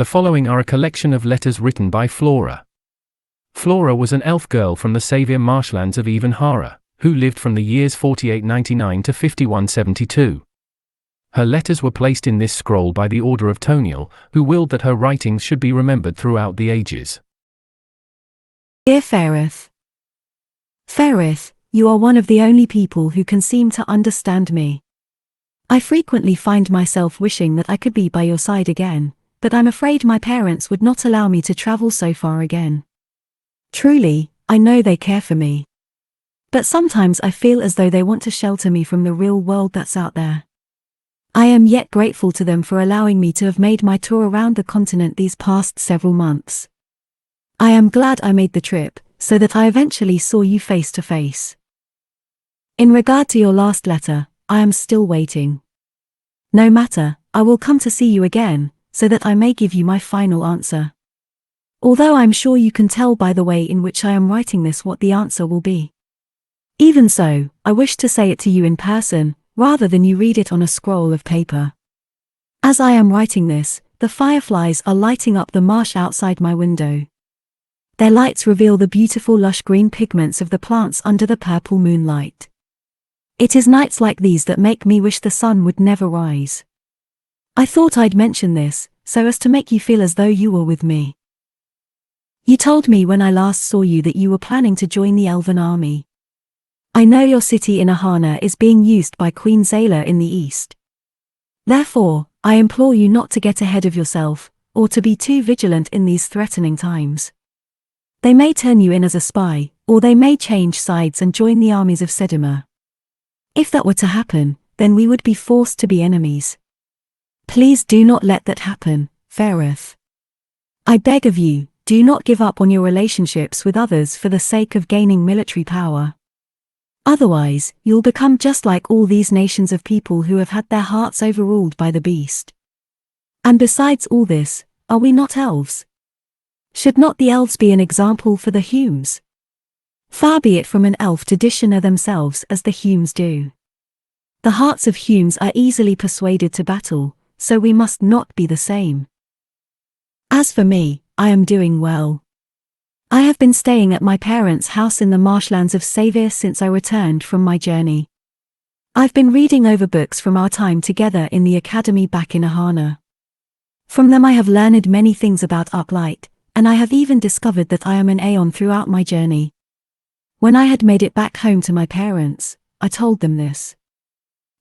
The following are a collection of letters written by Flora. Flora was an elf girl from the Saviour marshlands of Evenhara, who lived from the years 4899 to 5172. Her letters were placed in this scroll by the order of Toniel, who willed that her writings should be remembered throughout the ages. Dear Faireth. Faireth, you are one of the only people who can seem to understand me. I frequently find myself wishing that I could be by your side again, but I'm afraid my parents would not allow me to travel so far again. Truly, I know they care for me. But sometimes I feel as though they want to shelter me from the real world that's out there. I am yet grateful to them for allowing me to have made my tour around the continent these past several months. I am glad I made the trip, so that I eventually saw you face to face. In regard to your last letter, I am still waiting. No matter, I will come to see you again, so that I may give you my final answer. Although I'm sure you can tell by the way in which I am writing this what the answer will be. Even so, I wish to say it to you in person, rather than you read it on a scroll of paper. As I am writing this, the fireflies are lighting up the marsh outside my window. Their lights reveal the beautiful lush green pigments of the plants under the purple moonlight. It is nights like these that make me wish the sun would never rise. I thought I'd mention this, so as to make you feel as though you were with me. You told me when I last saw you that you were planning to join the Elven army. I know your city in Ahana is being used by Queen Zayla in the east. Therefore, I implore you not to get ahead of yourself, or to be too vigilant in these threatening times. They may turn you in as a spy, or they may change sides and join the armies of Sedima. If that were to happen, then we would be forced to be enemies. Please do not let that happen, Faireth. I beg of you, do not give up on your relationships with others for the sake of gaining military power. Otherwise, you'll become just like all these nations of people who have had their hearts overruled by the beast. And besides all this, are we not elves? Should not the elves be an example for the Humes? Far be it from an elf to dishonor themselves as the Humes do. The hearts of Humes are easily persuaded to battle, so we must not be the same. As for me, I am doing well. I have been staying at my parents' house in the marshlands of Saviour since I returned from my journey. I've been reading over books from our time together in the academy back in Ahana. From them I have learned many things about Arclight, and I have even discovered that I am an Aeon throughout my journey. When I had made it back home to my parents, I told them this.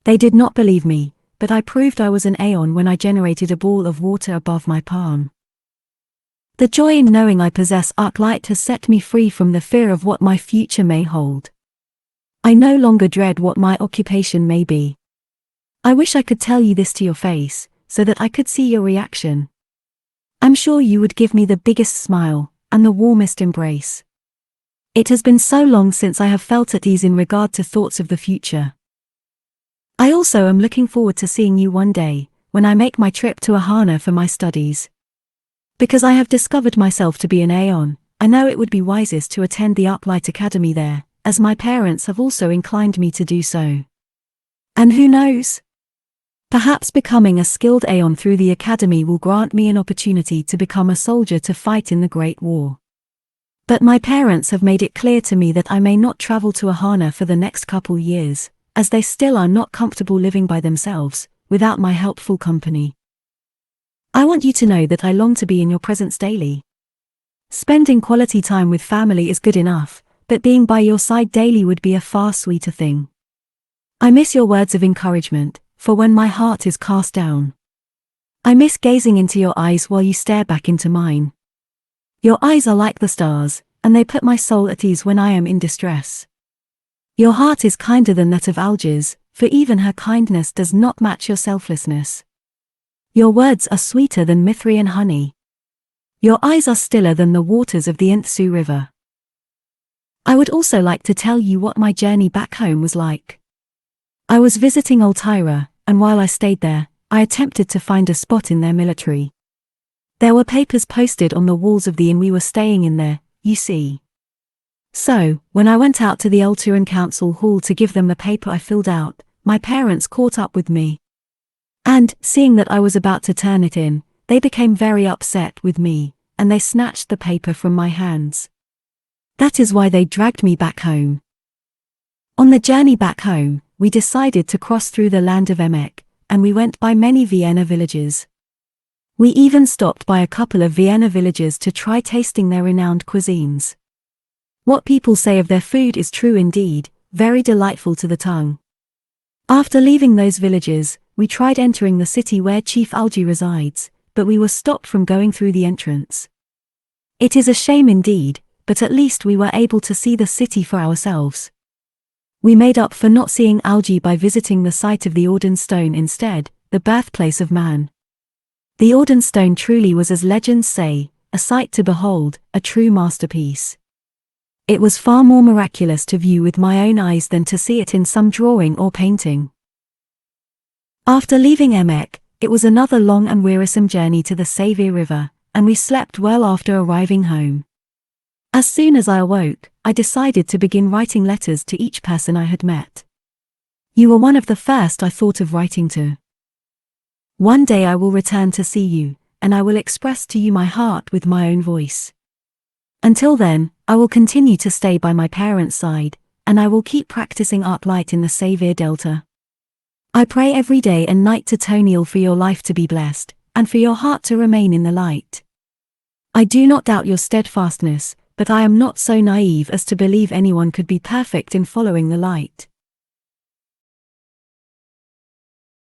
They did not believe me, but I proved I was an Aeon when I generated a ball of water above my palm. The joy in knowing I possess Arclight has set me free from the fear of what my future may hold. I no longer dread what my occupation may be. I wish I could tell you this to your face, so that I could see your reaction. I'm sure you would give me the biggest smile, and the warmest embrace. It has been so long since I have felt at ease in regard to thoughts of the future. I also am looking forward to seeing you one day, when I make my trip to Ahana for my studies. Because I have discovered myself to be an Aeon, I know it would be wisest to attend the Arclight Academy there, as my parents have also inclined me to do so. And who knows? Perhaps becoming a skilled Aeon through the Academy will grant me an opportunity to become a soldier to fight in the Great War. But my parents have made it clear to me that I may not travel to Ahana for the next couple years, as they still are not comfortable living by themselves, without my helpful company. I want you to know that I long to be in your presence daily. Spending quality time with family is good enough, but being by your side daily would be a far sweeter thing. I miss your words of encouragement, for when my heart is cast down. I miss gazing into your eyes while you stare back into mine. Your eyes are like the stars, and they put my soul at ease when I am in distress. Your heart is kinder than that of Algiers, for even her kindness does not match your selflessness. Your words are sweeter than Mithrian honey. Your eyes are stiller than the waters of the Intsu River. I would also like to tell you what my journey back home was like. I was visiting Altyra, and while I stayed there, I attempted to find a spot in their military. There were papers posted on the walls of the inn we were staying in there, you see. So, when I went out to the Alturan Council Hall to give them the paper I filled out, my parents caught up with me. And, seeing that I was about to turn it in, they became very upset with me, and they snatched the paper from my hands. That is why they dragged me back home. On the journey back home, we decided to cross through the land of Emek, and we went by many Vienna villages. We even stopped by a couple of Vienna villages to try tasting their renowned cuisines. What people say of their food is true indeed, very delightful to the tongue. After leaving those villages, we tried entering the city where Chief Algae resides, but we were stopped from going through the entrance. It is a shame indeed, but at least we were able to see the city for ourselves. We made up for not seeing Algae by visiting the site of the Orden Stone instead, the birthplace of man. The Orden Stone truly was, as legends say, a sight to behold, a true masterpiece. It was far more miraculous to view with my own eyes than to see it in some drawing or painting. After leaving Emek, it was another long and wearisome journey to the Sevier River, and we slept well after arriving home. As soon as I awoke, I decided to begin writing letters to each person I had met. You were one of the first I thought of writing to. One day I will return to see you, and I will express to you my heart with my own voice. Until then, I will continue to stay by my parents' side, and I will keep practicing art light in the Sevier Delta. I pray every day and night to Toniel for your life to be blessed, and for your heart to remain in the light. I do not doubt your steadfastness, but I am not so naive as to believe anyone could be perfect in following the light.